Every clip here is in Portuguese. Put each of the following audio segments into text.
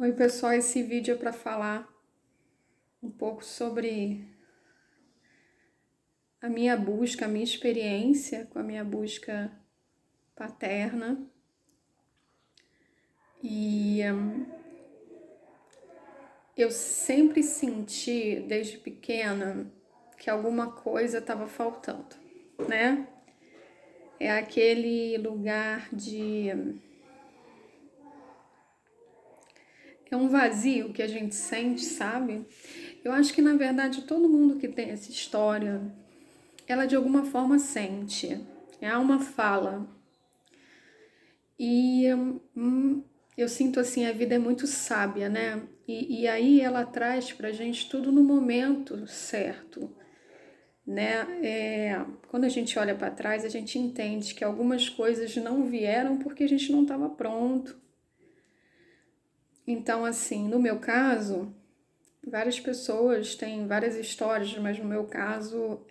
Oi, pessoal, esse vídeo é para falar um pouco sobre a minha busca, a minha experiência com a minha busca paterna. E eu sempre senti, desde pequena, que alguma coisa estava faltando, né? É aquele lugar de... É um vazio que a gente sente, sabe? Eu acho que, na verdade, todo mundo que tem essa história, ela de alguma forma sente. Há uma fala. E eu sinto assim, a vida é muito sábia, né? E aí ela traz pra gente tudo no momento certo, né? Quando a gente olha para trás, a gente entende que algumas coisas não vieram porque a gente não estava pronto. Então, assim, no meu caso, várias pessoas têm várias histórias, mas no meu caso,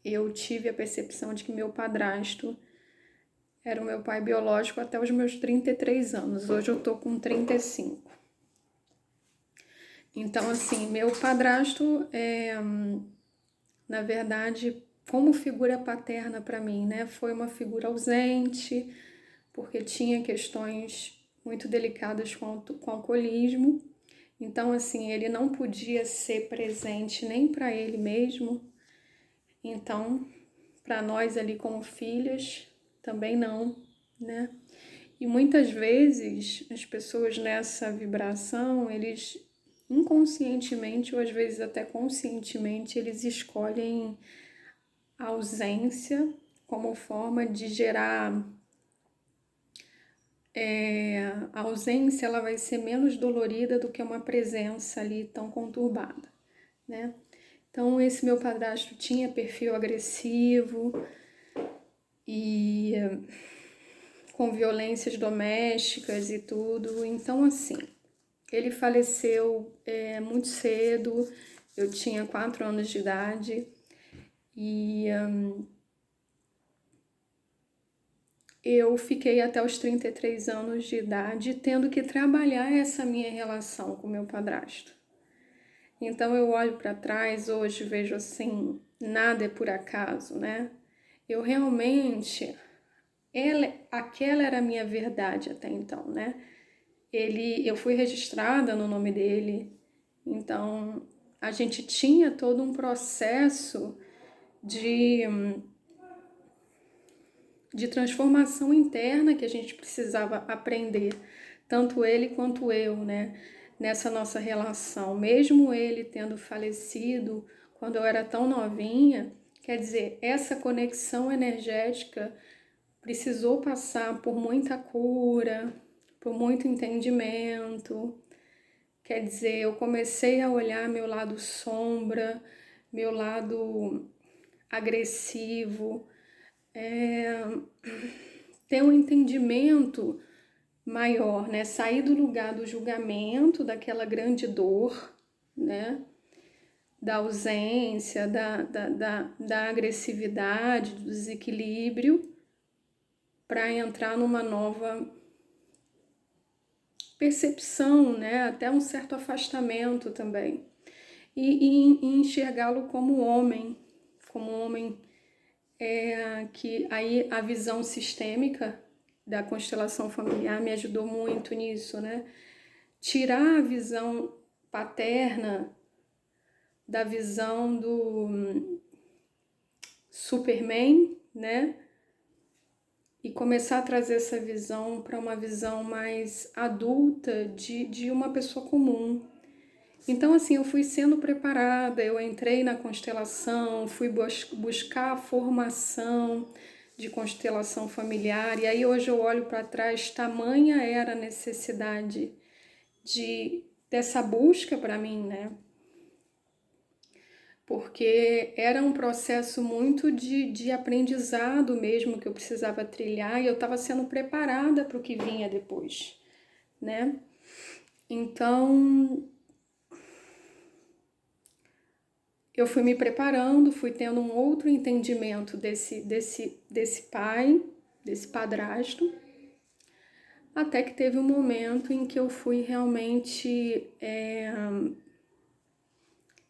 eu tive a percepção de que meu padrasto era o meu pai biológico até os meus 33 anos. Hoje eu tô com 35. Então, assim, meu padrasto na verdade, como figura paterna para mim, né? Foi uma figura ausente, porque tinha questões muito delicadas com alcoolismo. Então, assim, ele não podia ser presente nem para ele mesmo. Então, para nós ali como filhas, também não, né? E muitas vezes as pessoas nessa vibração, eles inconscientemente ou às vezes até conscientemente, eles escolhem a ausência como forma de gerar. A ausência ela vai ser menos dolorida do que uma presença ali tão conturbada, né? Então esse meu padrasto tinha perfil agressivo e com violências domésticas e tudo. Então, assim, ele faleceu muito cedo, eu tinha 4 anos de idade e eu fiquei até os 33 anos de idade tendo que trabalhar essa minha relação com meu padrasto. Então eu olho para trás hoje, vejo assim, nada é por acaso, né? Eu realmente, aquela era a minha verdade até então, né? Eu fui registrada no nome dele, então a gente tinha todo um processo de, de transformação interna que a gente precisava aprender, tanto ele quanto eu, né? Nessa nossa relação, mesmo ele tendo falecido quando eu era tão novinha, quer dizer, essa conexão energética precisou passar por muita cura, por muito entendimento. Quer dizer, eu comecei a olhar meu lado sombra, meu lado agressivo, ter um entendimento maior, né? Sair do lugar do julgamento, daquela grande dor, né? Da ausência, da agressividade, do desequilíbrio, para entrar numa nova percepção, né? Até um certo afastamento também. E enxergá-lo como homem que aí a visão sistêmica da constelação familiar me ajudou muito nisso, né? Tirar a visão paterna da visão do Superman, né? E começar a trazer essa visão para uma visão mais adulta de uma pessoa comum. Então, assim, eu fui sendo preparada, eu entrei na constelação, fui buscar a formação de constelação familiar, e aí hoje eu olho para trás, tamanha era a necessidade dessa busca para mim, né? Porque era um processo muito de aprendizado mesmo que eu precisava trilhar e eu estava sendo preparada para o que vinha depois, né? Então, eu fui me preparando, fui tendo um outro entendimento desse pai, desse padrasto, Até que teve um momento em que eu fui realmente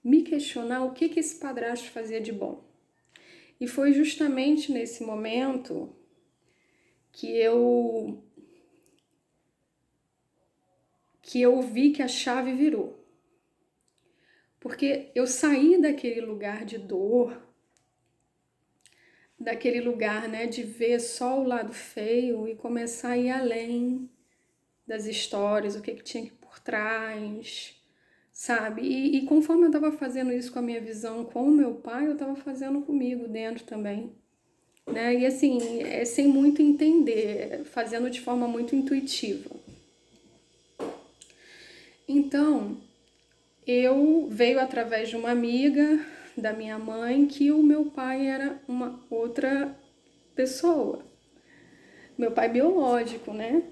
me questionar o que esse padrasto fazia de bom. E foi justamente nesse momento que eu vi que a chave virou. Porque eu saí daquele lugar de dor, daquele lugar, né, de ver só o lado feio e começar a ir além das histórias, o que tinha aqui por trás, sabe? E conforme eu estava fazendo isso com a minha visão com o meu pai, eu estava fazendo comigo dentro também, né? E assim, sem muito entender, fazendo de forma muito intuitiva. Então, eu veio através de uma amiga da minha mãe que o meu pai era uma outra pessoa. Meu pai biológico, né?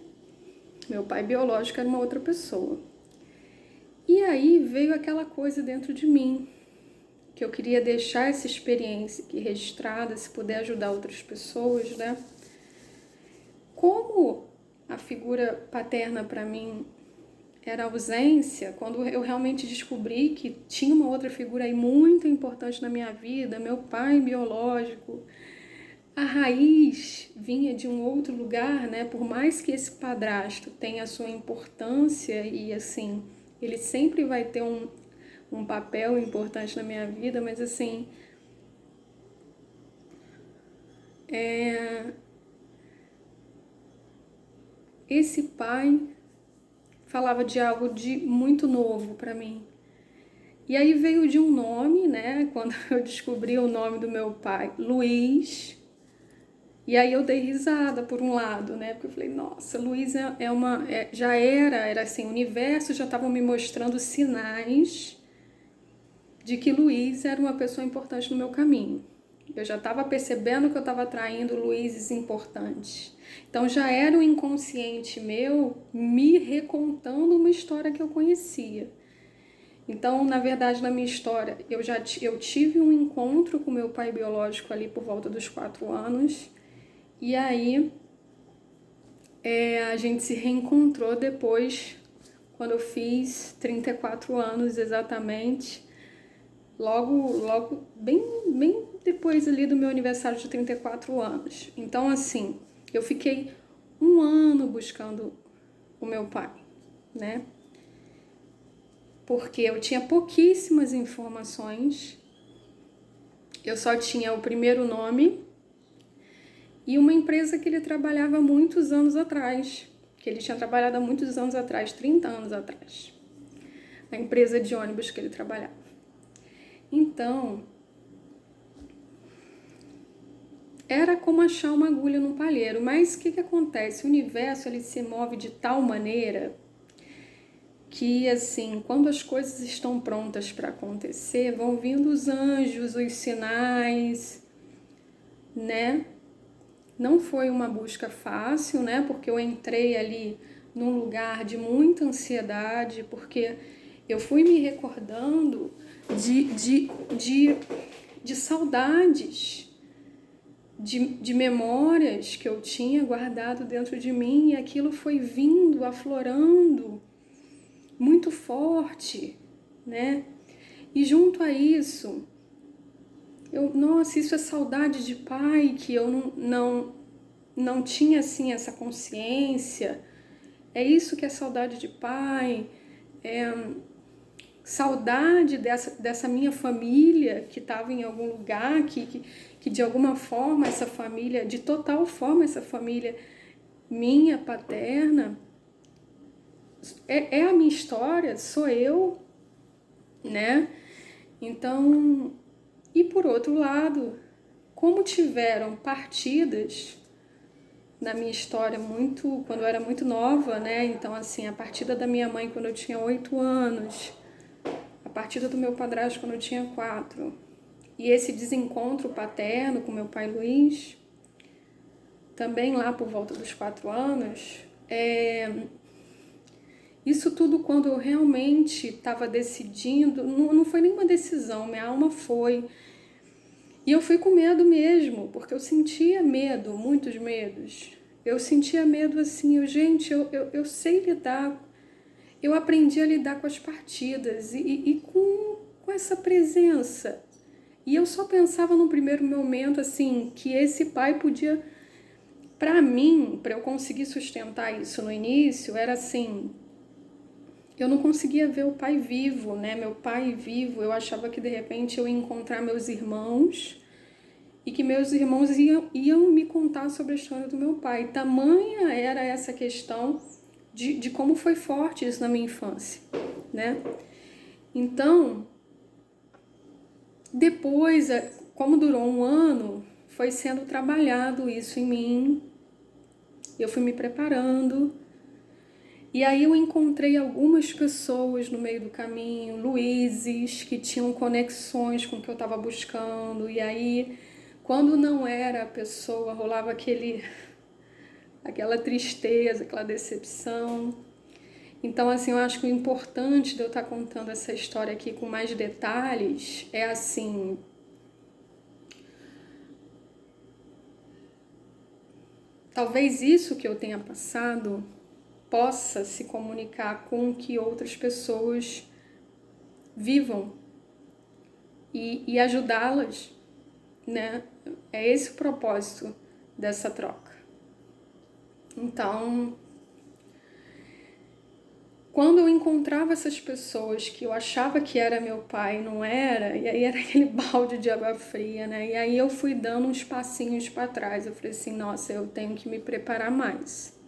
Meu pai biológico era uma outra pessoa. E aí veio aquela coisa dentro de mim, que eu queria deixar essa experiência aqui registrada, se puder ajudar outras pessoas, né? Como a figura paterna para mim era ausência, quando eu realmente descobri que tinha uma outra figura aí muito importante na minha vida, meu pai biológico, a raiz vinha de um outro lugar, né? Por mais que esse padrasto tenha a sua importância e assim, ele sempre vai ter um papel importante na minha vida, mas assim, esse pai falava de algo de muito novo para mim. E aí veio de um nome, né? Quando eu descobri o nome do meu pai, Luiz. E aí eu dei risada por um lado, né? Porque eu falei, nossa, Luiz já era assim, o universo já estava me mostrando sinais de que Luiz era uma pessoa importante no meu caminho. Eu já estava percebendo que eu estava atraindo Luizes importantes. Então já era um inconsciente meu me recontando uma história que eu conhecia. Então, na verdade, na minha história, eu tive um encontro com meu pai biológico ali por volta dos 4 anos. E aí a gente se reencontrou depois, quando eu fiz 34 anos exatamente. Logo, bem depois ali do meu aniversário de 34 anos. Então, assim, eu fiquei um ano buscando o meu pai, né? Porque eu tinha pouquíssimas informações, eu só tinha o primeiro nome e uma empresa que ele trabalhava há muitos anos atrás, que ele tinha trabalhado há muitos anos atrás, 30 anos atrás, a empresa de ônibus que ele trabalhava. Então, era como achar uma agulha num palheiro, mas o que acontece? O universo ele se move de tal maneira que, assim, quando as coisas estão prontas para acontecer, vão vindo os anjos, os sinais, né? Não foi uma busca fácil, né? Porque eu entrei ali num lugar de muita ansiedade, porque eu fui me recordando de saudades, de memórias que eu tinha guardado dentro de mim, e aquilo foi vindo, aflorando, muito forte, né? E junto a isso, nossa, isso é saudade de pai, que eu não tinha assim essa consciência. É isso que é saudade de pai, saudade dessa minha família que estava em algum lugar, que de alguma forma essa família, de total forma essa família minha paterna, é a minha história, sou eu, né? Então, e por outro lado, como tiveram partidas na minha história quando eu era muito nova, né? Então, assim, a partida da minha mãe quando eu tinha 8 anos, a partida do meu padrasto quando eu tinha 4, e esse desencontro paterno com meu pai Luiz, também lá por volta dos 4 anos, isso tudo quando eu realmente estava decidindo, não foi nenhuma decisão, minha alma foi. E eu fui com medo mesmo, porque eu sentia medo, muitos medos. Eu sentia medo assim, eu sei lidar, eu aprendi a lidar com as partidas e com essa presença. E eu só pensava no primeiro momento assim, que esse pai podia, para mim, para eu conseguir sustentar isso no início, era assim, eu não conseguia ver o pai vivo, né? Meu pai vivo, eu achava que de repente eu ia encontrar meus irmãos e que meus irmãos iam me contar sobre a história do meu pai. Tamanha era essa questão de como foi forte isso na minha infância, né? Então, depois, como durou um ano, foi sendo trabalhado isso em mim, eu fui me preparando, e aí eu encontrei algumas pessoas no meio do caminho, Luizes, que tinham conexões com o que eu estava buscando, e aí, quando não era a pessoa, rolava aquela tristeza, aquela decepção. Então, assim, eu acho que o importante de eu estar contando essa história aqui com mais detalhes é assim, talvez isso que eu tenha passado possa se comunicar com que outras pessoas vivam e ajudá-las, né? É esse o propósito dessa troca. Então, quando eu encontrava essas pessoas que eu achava que era meu pai e não era, e aí era aquele balde de água fria, né? E aí eu fui dando uns passinhos para trás. Eu falei assim, nossa, eu tenho que me preparar mais.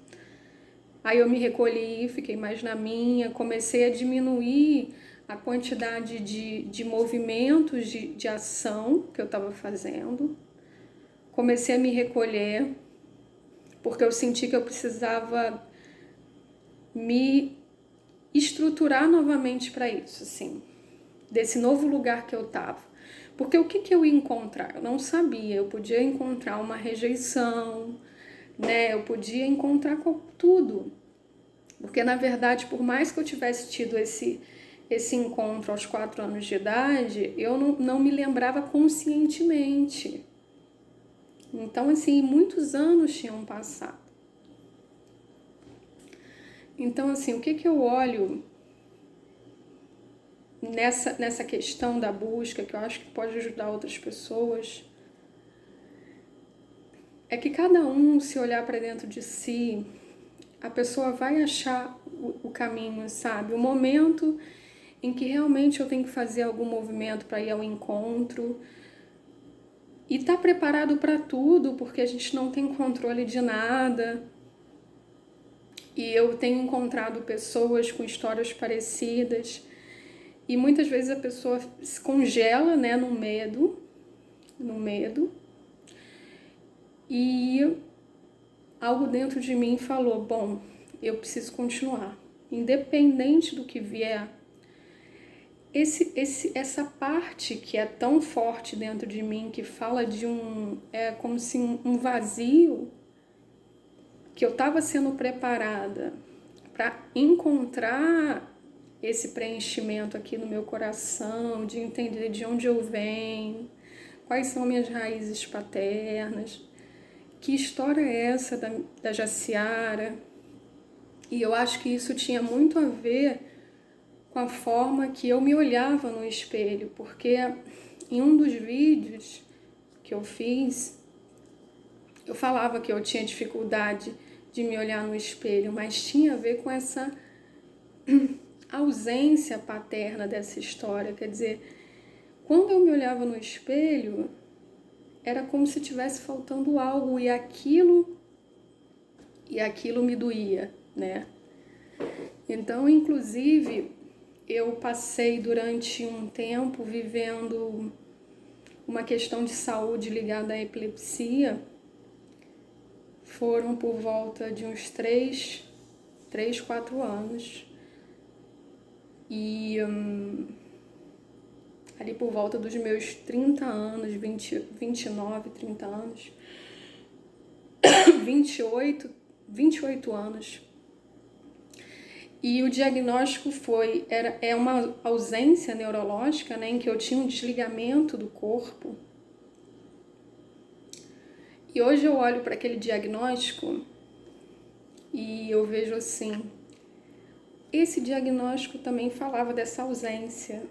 Aí eu me recolhi, fiquei mais na minha, comecei a diminuir a quantidade de movimentos de ação que eu estava fazendo. Comecei a me recolher, porque eu senti que eu precisava me estruturar novamente para isso, assim, desse novo lugar que eu estava. Porque o que eu ia encontrar? Eu não sabia, eu podia encontrar uma rejeição, né? Eu podia encontrar tudo. Porque, na verdade, por mais que eu tivesse tido esse encontro aos 4 anos de idade, eu não me lembrava conscientemente. Então, assim, muitos anos tinham passado. Então, assim, o que eu olho nessa questão da busca, que eu acho que pode ajudar outras pessoas, é que cada um, se olhar para dentro de si, a pessoa vai achar o caminho, sabe? O momento em que realmente eu tenho que fazer algum movimento para ir ao encontro e tá preparado para tudo, porque a gente não tem controle de nada. E eu tenho encontrado pessoas com histórias parecidas e muitas vezes a pessoa se congela, né, no medo, e algo dentro de mim falou, bom, eu preciso continuar, independente do que vier. Essa parte que é tão forte dentro de mim, que fala de é como se um vazio, que eu estava sendo preparada para encontrar esse preenchimento aqui no meu coração, de entender de onde eu venho, quais são minhas raízes paternas, que história é essa da Jaciara. E eu acho que isso tinha muito a ver com a forma que eu me olhava no espelho, porque em um dos vídeos que eu fiz, eu falava que eu tinha dificuldade de me olhar no espelho, mas tinha a ver com essa ausência paterna dessa história. Quer dizer, quando eu me olhava no espelho, era como se tivesse faltando algo e aquilo me doía, né? Então, inclusive, eu passei durante um tempo vivendo uma questão de saúde ligada à epilepsia. Foram por volta de uns 3, 4 anos. E ali por volta dos meus 30 anos, 29, 30 anos, 28 anos. E o diagnóstico é uma ausência neurológica, né, em que eu tinha um desligamento do corpo. E hoje eu olho para aquele diagnóstico E eu vejo assim, esse diagnóstico também falava dessa ausência.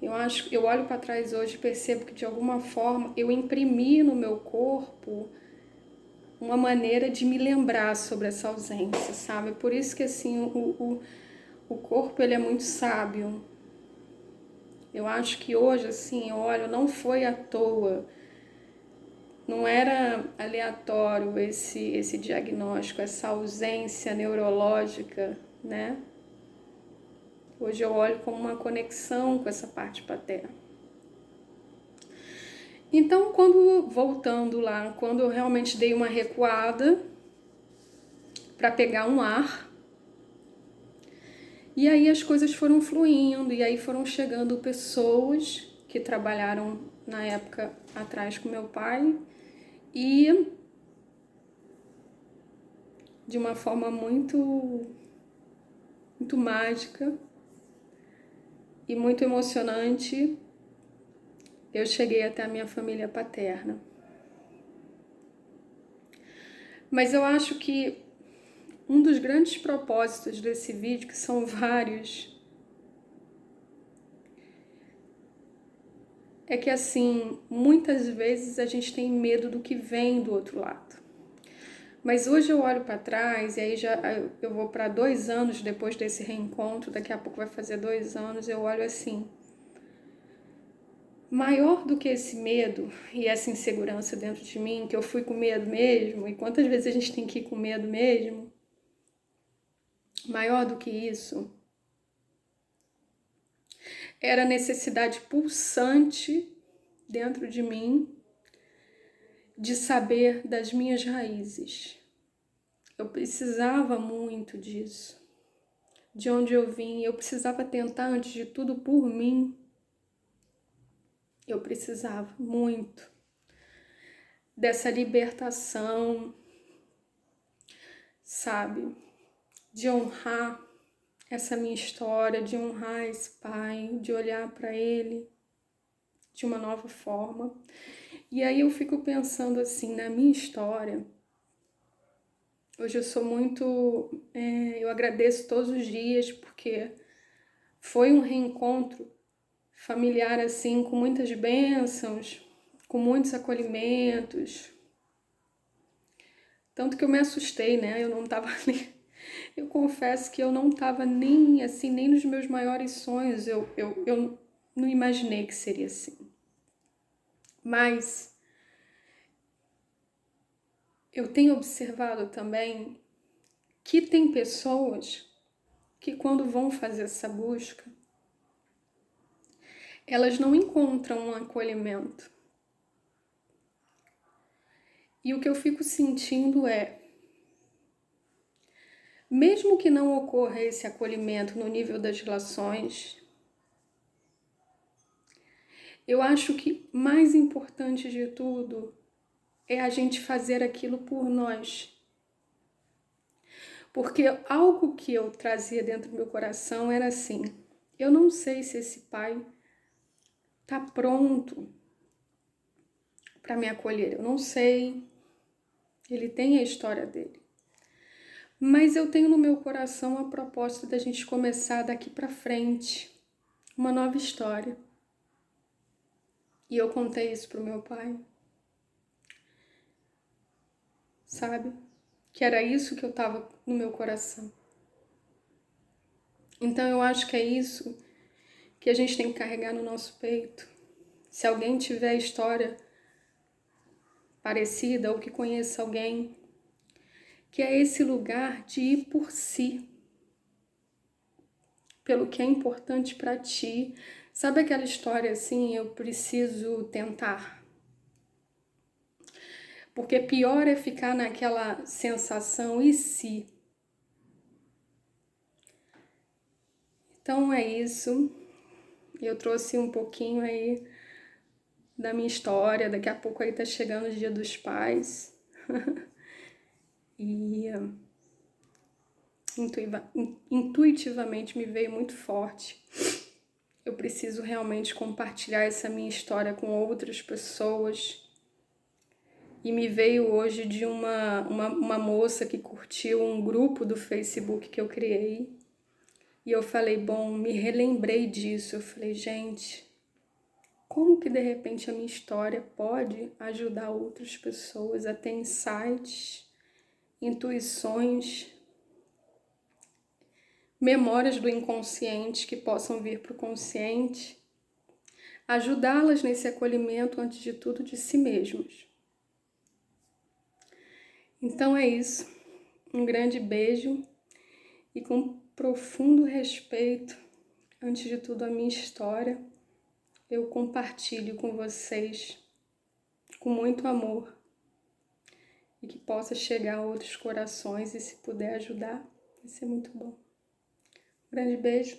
Eu olho para trás hoje e percebo que de alguma forma eu imprimi no meu corpo uma maneira de me lembrar sobre essa ausência, sabe? Por isso que assim, o corpo ele é muito sábio. Eu acho que hoje assim, eu olho, não foi à toa, não era aleatório esse diagnóstico, essa ausência neurológica, né? Hoje eu olho como uma conexão com essa parte paterna. Então, voltando lá, quando eu realmente dei uma recuada para pegar um ar, e aí as coisas foram fluindo, e aí foram chegando pessoas que trabalharam na época atrás com meu pai, e de uma forma muito, muito mágica e muito emocionante, eu cheguei até a minha família paterna. Mas eu acho que um dos grandes propósitos desse vídeo, que são vários, é que assim, muitas vezes a gente tem medo do que vem do outro lado. Mas hoje eu olho para trás, e aí já eu vou para 2 anos depois desse reencontro, daqui a pouco vai fazer 2 anos, eu olho assim, maior do que esse medo e essa insegurança dentro de mim, que eu fui com medo mesmo, e quantas vezes a gente tem que ir com medo mesmo, maior do que isso, era a necessidade pulsante dentro de mim de saber das minhas raízes. Eu precisava muito disso, de onde eu vim. Eu precisava tentar, antes de tudo, por mim. Eu precisava muito dessa libertação, sabe? De honrar essa minha história, de honrar esse pai, de olhar para ele de uma nova forma. E aí eu fico pensando assim, na minha história. Hoje eu sou muito, eu agradeço todos os dias, porque foi um reencontro familiar assim, com muitas bênçãos, com muitos acolhimentos. Tanto que eu me assustei, né? Eu não tava nem... Eu confesso que eu não tava nem assim, nem nos meus maiores sonhos. Eu não imaginei que seria assim. Mas eu tenho observado também que tem pessoas que quando vão fazer essa busca, elas não encontram um acolhimento. E o que eu fico sentindo é, mesmo que não ocorra esse acolhimento no nível das relações, eu acho que mais importante de tudo é a gente fazer aquilo por nós. Porque algo que eu trazia dentro do meu coração era assim, eu não sei se esse pai está pronto para me acolher, eu não sei, ele tem a história dele. Mas eu tenho no meu coração a proposta da gente começar daqui para frente uma nova história. E eu contei isso pro meu pai. Sabe? Que era isso que eu tava no meu coração. Então eu acho que é isso que a gente tem que carregar no nosso peito. Se alguém tiver história parecida ou que conheça alguém, que é esse lugar de ir por si, pelo que é importante para ti. Sabe aquela história assim, eu preciso tentar? Porque pior é ficar naquela sensação, e se? Então é isso. Eu trouxe um pouquinho aí da minha história. Daqui a pouco aí tá chegando o Dia dos Pais. E intuitivamente me veio muito forte. Eu preciso realmente compartilhar essa minha história com outras pessoas E me veio hoje de uma moça que curtiu um grupo do Facebook que eu criei. E eu falei, bom, me relembrei disso. Eu falei, gente, como que de repente a minha história pode ajudar outras pessoas a ter insights, intuições, memórias do inconsciente que possam vir para o consciente, ajudá-las nesse acolhimento, antes de tudo, de si mesmas. Então é isso. Um grande beijo e com profundo respeito, antes de tudo, a minha história, eu compartilho com vocês com muito amor e que possa chegar a outros corações, e se puder ajudar, vai ser muito bom. Um grande beijo.